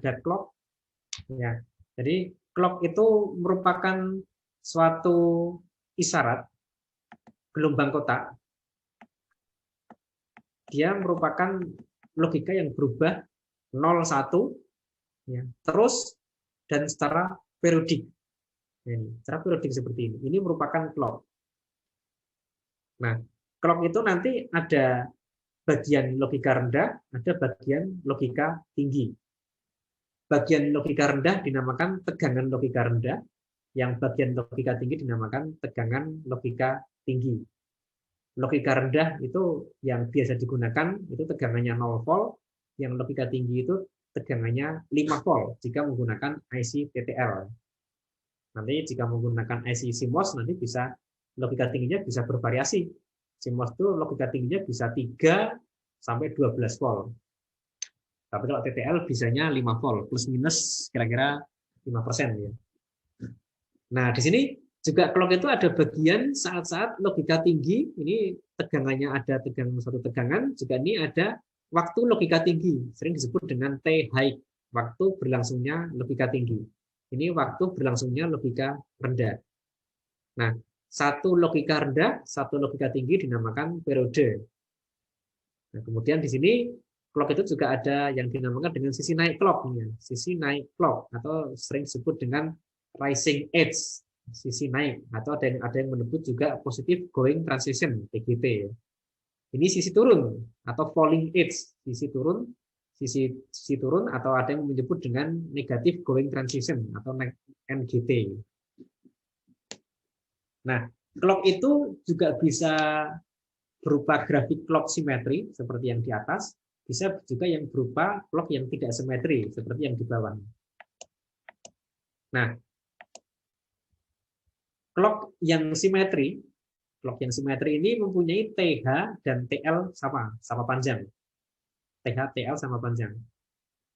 ada clock, ya. Jadi clock itu merupakan suatu isyarat gelombang kotak. Dia merupakan logika yang berubah 0, 1, ya, terus dan secara periodik. Secara periodik seperti ini. Ini merupakan clock. Nah, clock itu nanti ada bagian logika rendah, ada bagian logika tinggi. Bagian logika rendah dinamakan tegangan logika rendah, yang bagian logika tinggi dinamakan tegangan logika tinggi. Logika rendah itu yang biasa digunakan itu tegangannya 0 volt, yang logika tinggi itu tegangannya 5 volt jika menggunakan IC TTL. Nanti jika menggunakan IC CMOS nanti bisa logika tingginya bisa bervariasi. CMOS itu logika tingginya bisa 3 sampai 12 volt. Tapi kalau TTL bisanya 5 volt, plus minus kira-kira 5% ya. Nah, di sini juga clock itu ada bagian saat-saat logika tinggi, ini tegangannya ada suatu tegangan, juga ini ada waktu logika tinggi, sering disebut dengan T high, waktu berlangsungnya logika tinggi. Ini waktu berlangsungnya logika rendah. Nah, satu logika rendah, satu logika tinggi dinamakan periode. Nah, kemudian di sini clock itu juga ada yang dinamakan dengan sisi naik clock, sisi naik clock atau sering disebut dengan rising edge, sisi naik, atau ada yang menyebut juga positive going transition (PGT). Ini sisi turun atau falling edge, sisi turun, sisi turun, atau ada yang menyebut dengan negative going transition atau NGT. Nah, clock itu juga bisa berupa grafik clock simetri seperti yang di atas, bisa juga yang berupa clock yang tidak simetri seperti yang di bawah. Nah, clock yang simetri ini mempunyai TH dan TL sama panjang. TH, TL sama panjang.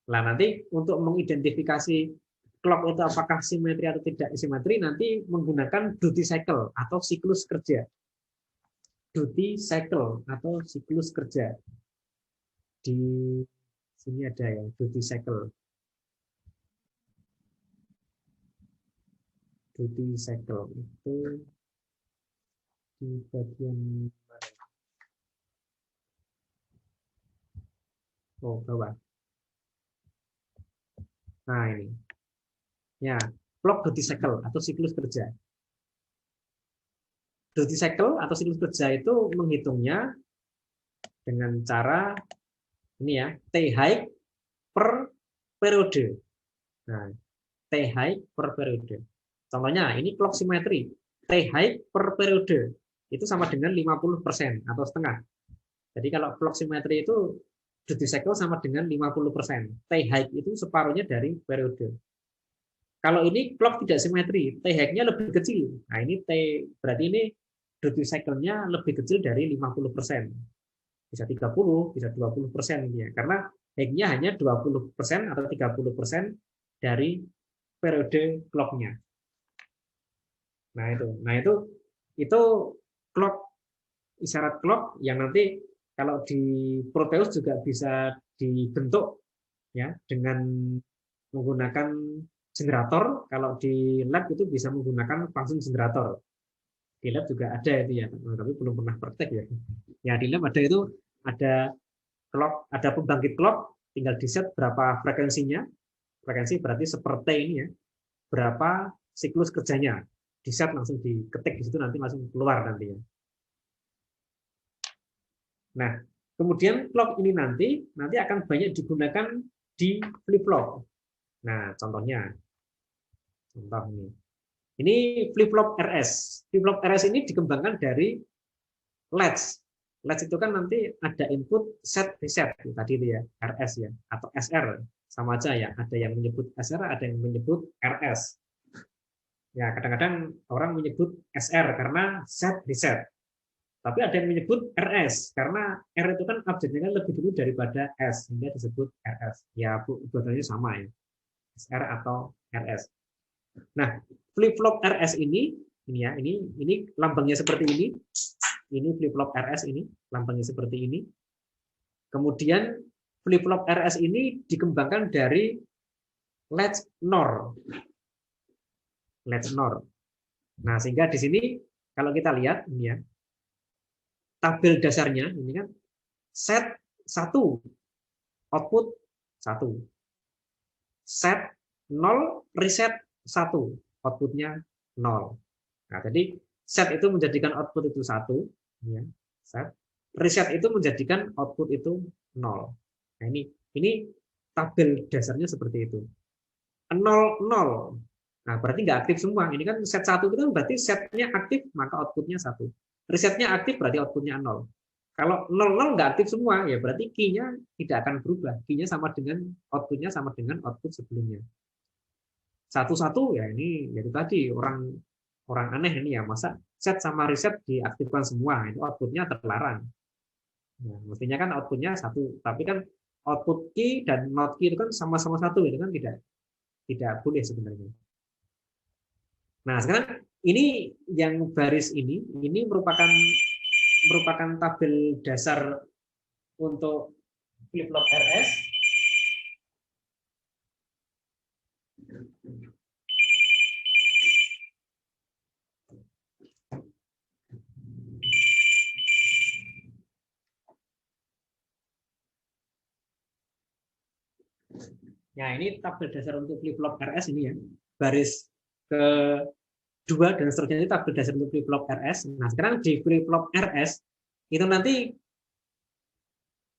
Nah, nanti untuk mengidentifikasi clock itu apakah simetri atau tidak simetri nanti menggunakan duty cycle atau siklus kerja. Duty cycle atau siklus kerja. Di sini ada ya, duty cycle. Duty cycle itu di bagian bawah. Nah, ini. Ya, clock duty cycle atau siklus kerja. Duty cycle atau siklus kerja itu menghitungnya dengan cara ini ya, T high per periode. Nah, T high per periode. Contohnya, ini clock simetri. T high per periode itu sama dengan 50% atau setengah. Jadi kalau clock simetri itu duty cycle sama dengan 50%. T high itu separuhnya dari periode. Kalau ini clock tidak simetri, T high-nya lebih kecil. Nah, ini berarti ini duty cycle-nya lebih kecil dari 50%. Bisa 30, bisa 20% ya. Karena high-nya hanya 20% atau 30% dari periode clock-nya. Nah, itu clock, isyarat clock yang nanti kalau di Proteus juga bisa dibentuk ya dengan menggunakan generator. Kalau di lab itu bisa menggunakan function generator. Di lab juga ada itu ya, tapi belum pernah praktek ya. Ya, di lab ada itu, ada clock, ada pembangkit clock, tinggal di set berapa frekuensinya. Frekuensi berarti seperti ini ya. Berapa siklus kerjanya. Di set langsung diketik di situ, nanti langsung keluar nanti ya. Nah, kemudian clock ini nanti akan banyak digunakan di flip-flop. Nah, contohnya. Contoh ini. Ini flip-flop RS. Flip-flop RS ini dikembangkan dari latch. Latch itu kan nanti ada input set reset tadi itu ya, RS ya, atau SR. Sama aja ya, ada yang menyebut SR, ada yang menyebut RS. Ya, kadang-kadang orang menyebut SR karena set reset. Tapi ada yang menyebut RS karena R itu kan abjadnya kan lebih dulu daripada S, sehingga disebut RS. Ya, buatannya sama ya. SR atau RS. Nah, flip-flop RS ini ya, ini lambangnya seperti ini. Ini flip-flop RS ini, lambangnya seperti ini. Kemudian flip-flop RS ini dikembangkan dari let's NOR. Let's NOR. Nah, sehingga di sini kalau kita lihat ini ya, tabel dasarnya ini kan set 1 output 1. Set 0 reset 1 outputnya 0. Nah, jadi set itu menjadikan output itu 1 ya, set. Reset itu menjadikan output itu 0. Nah, ini tabel dasarnya seperti itu. 0 0. Nah, berarti nggak aktif semua. Ini kan set 1 itu kan berarti setnya aktif, maka outputnya 1. Resetnya aktif berarti outputnya 0. Kalau 00 nggak aktif semua, ya berarti key-nya tidak akan berubah. Key-nya sama dengan outputnya sama dengan output sebelumnya. 1-1 ya ini ya itu tadi orang aneh ini ya, masa set sama reset diaktifkan semua, itu outputnya terlarang. Nah, mestinya kan outputnya 1, tapi kan output key dan not key itu kan sama-sama 1, itu kan tidak boleh sebenarnya. Nah, sekarang ini yang baris ini merupakan tabel dasar untuk flip-flop RS. Nah, ini tabel dasar untuk flip-flop RS ini ya. Baris ke-2 dan seterusnya ini tabel dasar untuk flip-flop RS. Nah, sekarang di flip-flop RS itu nanti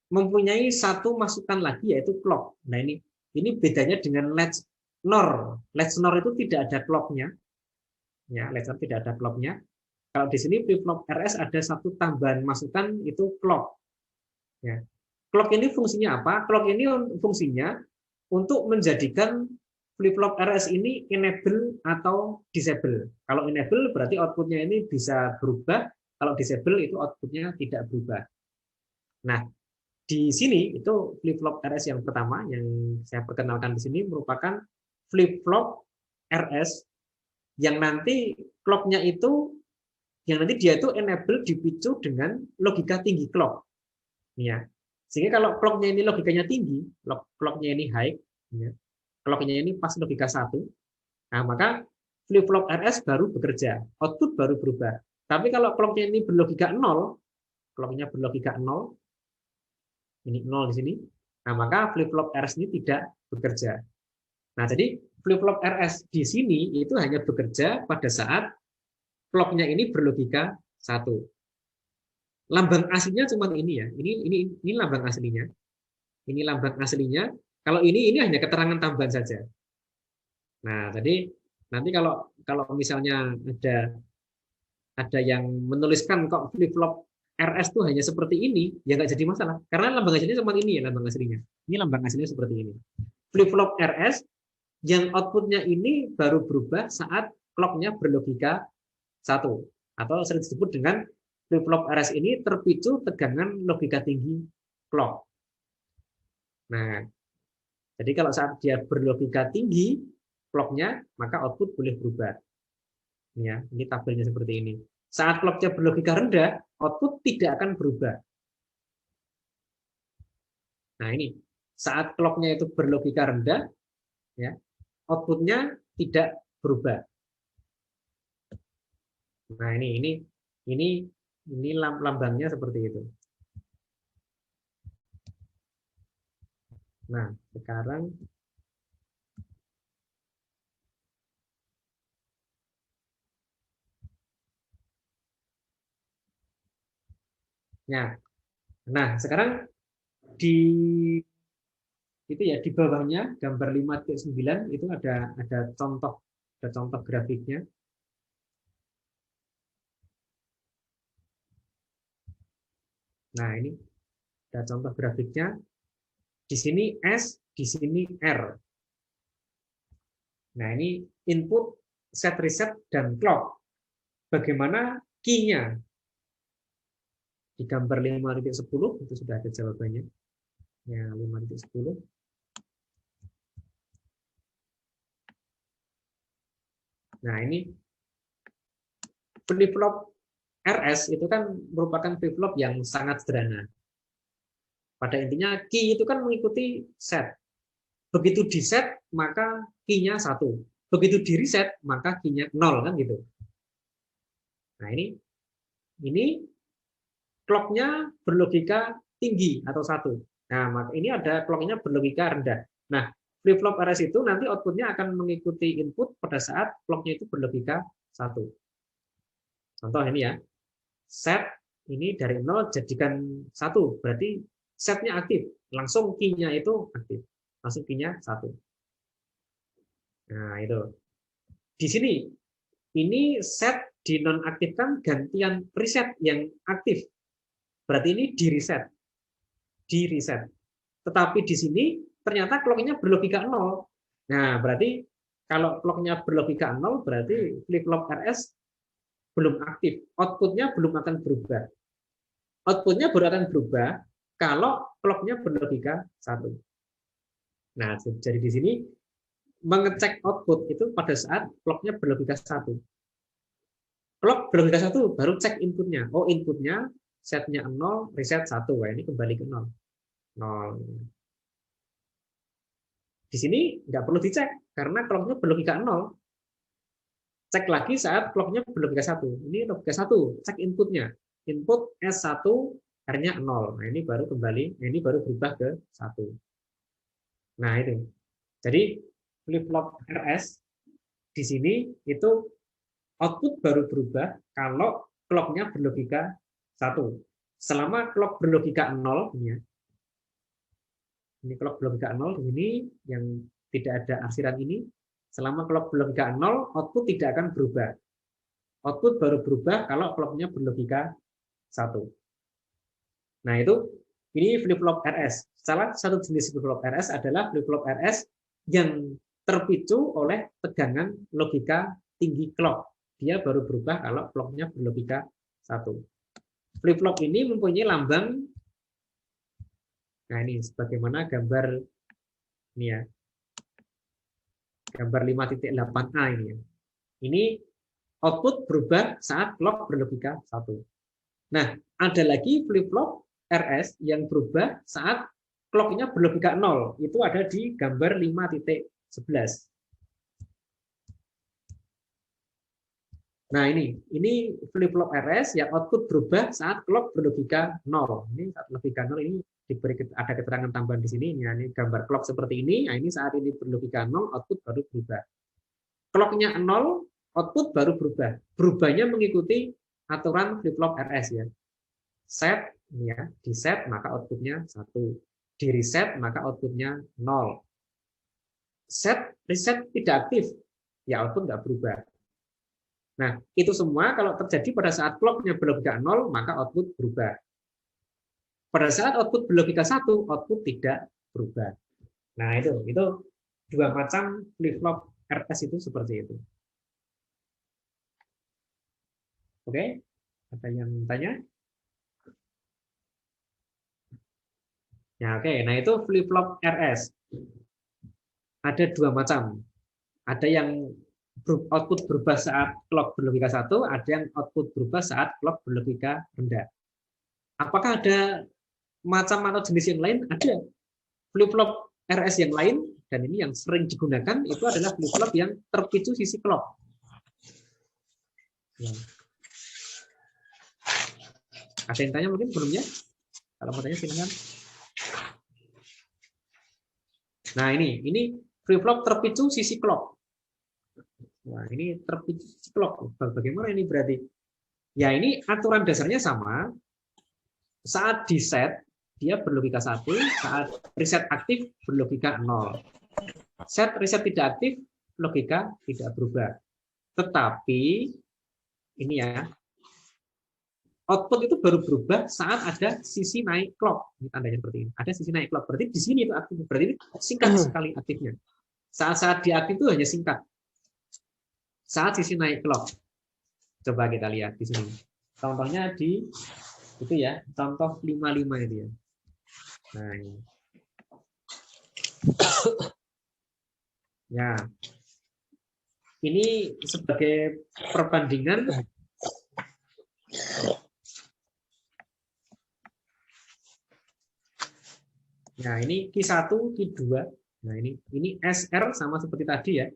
mempunyai satu masukan lagi yaitu clock. Nah, ini bedanya dengan latch NOR. Latch NOR itu tidak ada clock-nya. Ya, latch NOR tidak ada clock-nya. Kalau di sini flip-flop RS ada satu tambahan masukan itu clock. Ya. Clock ini fungsinya apa? Clock ini fungsinya untuk menjadikan flip-flop RS ini enable atau disable. Kalau enable berarti outputnya ini bisa berubah, kalau disable itu outputnya tidak berubah. Nah, di sini itu flip-flop RS yang pertama yang saya perkenalkan di sini merupakan flip-flop RS yang nanti clock-nya itu yang nanti dia itu enable dipicu dengan logika tinggi clock. Ya. Sehingga kalau clock-nya ini logikanya tinggi, clock-nya ini high, ya, clock-nya ini pas logika 1, nah maka flip-flop RS baru bekerja, output baru berubah. Tapi kalau clock-nya ini berlogika 0, clock-nya berlogika 0, ini 0 di sini, nah maka flip-flop RS ini tidak bekerja. Nah, jadi flip-flop RS di sini itu hanya bekerja pada saat clock-nya ini berlogika 1. Lambang aslinya cuma ini ya. Ini lambang aslinya. Ini lambang aslinya. Kalau ini hanya keterangan tambahan saja. Nah, jadi nanti kalau misalnya ada yang menuliskan kok flip-flop RS tuh hanya seperti ini, ya nggak jadi masalah. Karena lambang aslinya cuma ini ya, lambang aslinya. Ini lambang aslinya seperti ini. Flip-flop RS yang outputnya ini baru berubah saat clock-nya berlogika 1. Atau sering disebut dengan flip-flop RS ini terpicu tegangan logika tinggi clock. Nah, jadi kalau saat dia berlogika tinggi clock-nya, maka output boleh berubah. Ya, ini tabelnya seperti ini. Saat clock-nya berlogika rendah, output tidak akan berubah. Nah, ini saat clock-nya itu berlogika rendah, ya, outputnya tidak berubah. Nah, ini lambangnya seperti itu. Nah, sekarang ya. Nah, sekarang di itu ya di bawahnya gambar 5.9 itu ada contoh grafiknya. Nah, ini ada contoh grafiknya. Di sini S, di sini R. Nah, ini input, set reset, dan clock. Bagaimana key-nya? Di gambar 5.10 itu sudah ada jawabannya. Ya, 5.10. Nah, ini flip-flop RS itu kan merupakan flip-flop yang sangat sederhana. Pada intinya key itu kan mengikuti set. Begitu di set maka key-nya 1. Begitu di reset maka key-nya 0 kan gitu. Nah, ini clock-nya berlogika tinggi atau 1. Nah, maka ini ada clock-nya berlogika rendah. Nah, flip-flop RS itu nanti output-nya akan mengikuti input pada saat clock-nya itu berlogika 1. Contoh ini ya. Set ini dari 0 jadikan 1, berarti setnya aktif. Langsung key-nya itu aktif. Langsung key-nya 1. Nah, itu. Di sini, ini set dinonaktifkan gantian reset yang aktif. Berarti ini di reset. Di reset. Tetapi di sini ternyata clock-nya berlogika 0. Nah, berarti kalau clock-nya berlogika 0, berarti flip-flop RS belum aktif. Output-nya belum akan berubah. Output-nya baru akan berubah kalau clock-nya berlogika 1. Nah, jadi di sini mengecek output itu pada saat clock-nya berlogika 1. Clock berlogika 1 baru cek inputnya. Oh, inputnya setnya 0, reset 1. Wah, ini kembali ke 0. 0. Di sini nggak perlu dicek karena clock-nya berlogika 0. Cek lagi saat clock-nya berlogika 1. Ini logika 1, cek inputnya. Input S1 R-nya 0. Nah, ini baru kembali, ini baru berubah ke 1. Nah, itu. Jadi flip-flop RS di sini itu output baru berubah kalau clock-nya berlogika 1. Selama clock berlogika 0, ini clock berlogika 0, ini yang tidak ada arsiran ini, selama clock berlogika 0, output tidak akan berubah. Output baru berubah kalau clock-nya berlogika 1. Nah, itu ini flip-flop RS. Salah satu jenis flip-flop RS adalah flip-flop RS yang terpicu oleh tegangan logika tinggi clock. Dia baru berubah kalau clock-nya berlogika 1. Flip-flop ini mempunyai lambang, nah ini sebagaimana gambar ini ya, gambar 5.8a ini ya. Ini output berubah saat clock berlogika 1. Nah, ada lagi flip-flop RS yang berubah saat clock-nya berlogika 0. Itu ada di gambar 5.11. Nah, ini flip-flop RS yang output berubah saat clock berlogika 0. Ini saat logika 0 ini diberi ada keterangan tambahan di sini. Ini gambar clock seperti ini. Nah, ini saat ini berlogika 0, output baru berubah. Clock-nya 0, output baru berubah. Berubahnya mengikuti aturan flip-flop RS ya. Set ya, di set maka outputnya 1. Di reset maka outputnya 0. Set reset tidak aktif, ya output nggak berubah. Nah, itu semua kalau terjadi pada saat clock-nya berlogika 0, maka output berubah. Pada saat output berlogika 1, output tidak berubah. Nah, itu dua macam flip-flop RS itu seperti itu. Oke? Ada yang tanya? Ya, oke. Nah, itu flip-flop RS. Ada dua macam. Ada yang output berubah saat clock berlogika 1, ada yang output berubah saat clock berlogika rendah. Apakah ada macam atau jenis yang lain? Ada. Flip-flop RS yang lain, dan ini yang sering digunakan, itu adalah flip-flop yang terpicu sisi clock. Ya. Ada yang tanya mungkin belum ya? Kalau mau tanya silakan. Nah, ini flip-flop terpicu sisi clock. Wah, ini terpicu sisi clock. Bagaimana ini berarti? Ya, ini aturan dasarnya sama. Saat di set, dia berlogika 1, saat reset aktif berlogika 0. Set reset tidak aktif, logika tidak berubah. Tetapi ini ya, output itu baru berubah saat ada sisi naik clock. Ini tandanya seperti ini. Ada sisi naik clock. Berarti di sini itu aktif. Berarti ini singkat sekali aktifnya. Saat-saat diaktif itu hanya singkat. Saat sisi naik clock. Coba kita lihat di sini. Contohnya di itu ya, contoh 55 itu ya. Nah, ini. Ya. Ini sebagai perbandingan nah, ini Q1, Q2. Nah, ini SR sama seperti tadi ya.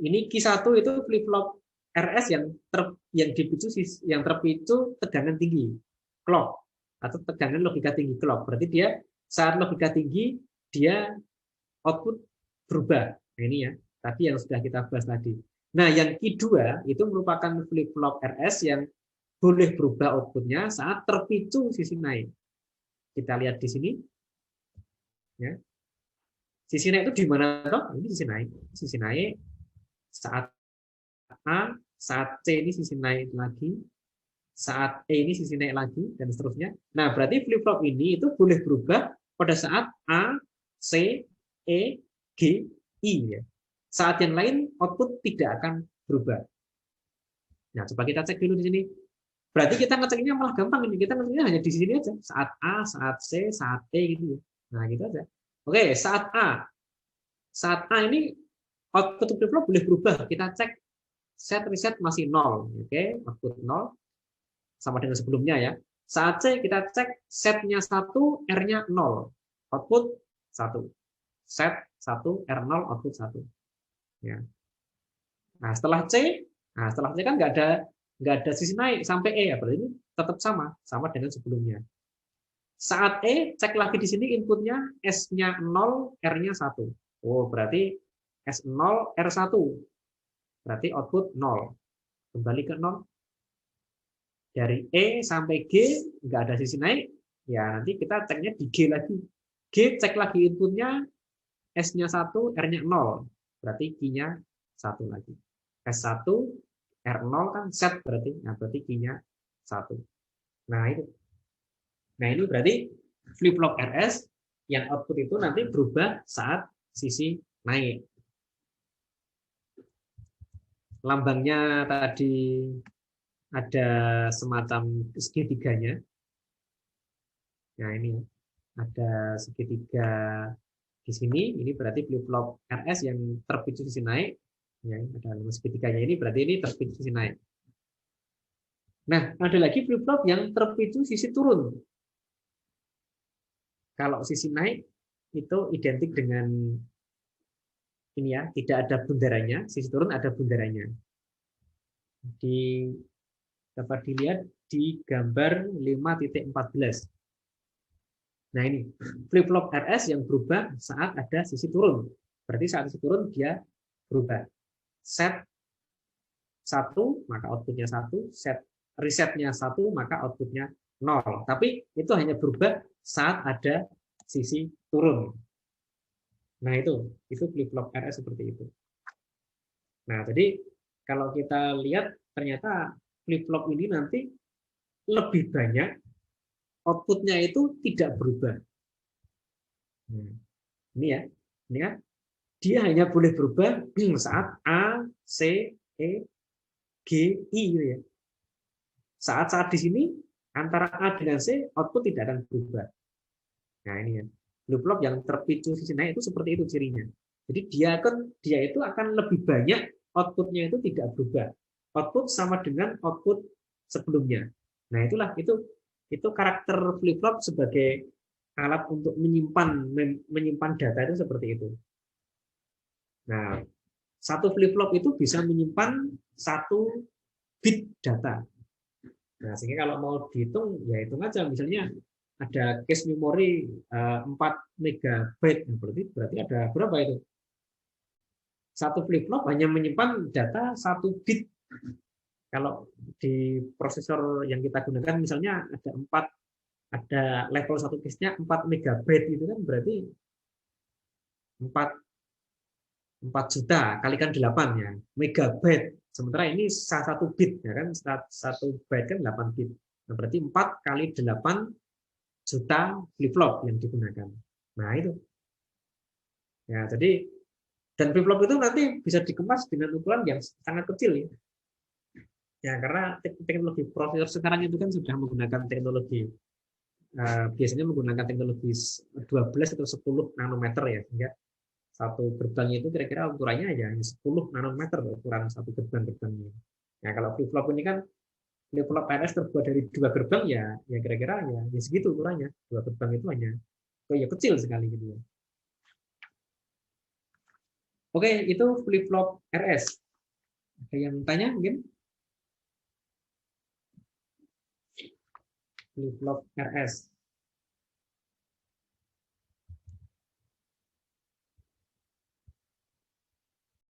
Ini Q1 itu flip flop RS yang terpicu tegangan tinggi, clock, atau tegangan logika tinggi clock. Berarti dia saat logika tinggi dia output berubah. Nah, ini ya, tadi yang sudah kita bahas tadi. Nah, yang Q2 itu merupakan flip flop RS yang boleh berubah outputnya saat terpicu sisi naik. Kita lihat di sini. Ya. Sisi naik itu di mana toh? Ini sisi naik. Sisi naik saat A, saat C ini sisi naik lagi, saat E ini sisi naik lagi, dan seterusnya. Nah, berarti flip flop ini itu boleh berubah pada saat A, C, E, G, I. Ya. Saat yang lain output tidak akan berubah. Nah, coba kita cek dulu di sini. Berarti kita ngeceknya malah gampang ini. Kita ngeceknya hanya di sini aja. Saat A, saat C, saat E gitu ya. Nah, gitu aja. Oke, saat A. Saat A ini output flip flop boleh berubah. Kita cek set reset masih 0. Oke, output 0 sama dengan sebelumnya ya. Saat C kita cek setnya 1, R-nya 0. Output 1. Set 1, R0, output 1. Ya. Nah, setelah C kan nggak ada sisi naik sampai E ya, berarti ini tetap sama dengan sebelumnya. Saat E cek lagi di sini inputnya S-nya 0, R-nya 1. Oh, berarti S0, R1. Berarti output 0. Kembali ke 0. Dari E sampai G nggak ada sisi naik, ya nanti kita ceknya di G lagi. G cek lagi inputnya S-nya 1, R-nya 0. Berarti Q-nya 1 lagi. S1, R0 kan set berarti. Nah, berarti Q-nya 1. Nah, itu. Nah, ini berarti flip flop RS yang output itu nanti berubah saat sisi naik. Lambangnya tadi ada semacam segitiganya. Nah, ini ada segitiga di sini. Ini berarti flip flop RS yang terpicu sisi naik. Ya, ada segitiganya ini berarti ini terpicu sisi naik. Nah, ada lagi flip flop yang terpicu sisi turun. Kalau sisi naik itu identik dengan ini ya, tidak ada bundarannya. Sisi turun ada bundarannya. Dapat dilihat di gambar 5.14. Nah, ini flip flop RS yang berubah saat ada sisi turun. Berarti saat sisi turun dia berubah. Set 1 maka outputnya 1, set resetnya 1 maka outputnya 0. Tapi itu hanya berubah saat ada sisi turun. Nah, itu flip flop RS seperti itu. Nah, jadi kalau kita lihat ternyata flip flop ini nanti lebih banyak outputnya itu tidak berubah. Ini ya, ini kan dia hanya boleh berubah saat A, C, E, G, I gitu ya. Saat-saat di sini antara A dengan C output tidak akan berubah. Nah, ini ya. Flip flop yang terpicu sisi naik itu seperti itu cirinya. Jadi dia itu akan lebih banyak outputnya itu tidak berubah. Output sama dengan output sebelumnya. Nah, itu karakter flip flop sebagai alat untuk menyimpan data itu seperti itu. Nah, satu flip flop itu bisa menyimpan 1 bit data. Nah, sehingga kalau mau dihitung ya hitung aja, misalnya ada cache memori 4 megabyte, berarti ada berapa itu? Satu flip flop hanya menyimpan data 1 bit. Kalau di prosesor yang kita gunakan misalnya ada level 1 cache-nya 4 megabyte gitu kan, berarti 4 juta kalikan 8 ya, megabyte. Sementara ini 1 bit ya kan, 1 byte kan 8 bit. Nah, berarti 4 kali 8 juta flip flop yang digunakan. Nah, itu. Ya, jadi dan flip flop itu nanti bisa dikemas dengan ukuran yang sangat kecil ya. Ya, karena teknologi prosesor sekarang itu kan sudah menggunakan teknologi biasanya menggunakan teknologi 12 atau 10 nanometer ya, sehingga satu gerbang itu kira-kira ukurannya ya 10 nanometer ukuran satu gerbangnya. Nah, kalau flip flop ini kan flip flop RS terbuat dari 2 gerbang ya kira-kira ya segitu ukurannya. 2 gerbang itu hanya kecil sekali gitu ya. Oke, itu flip-flop RS. Ada yang tanya mungkin? Flip-flop RS.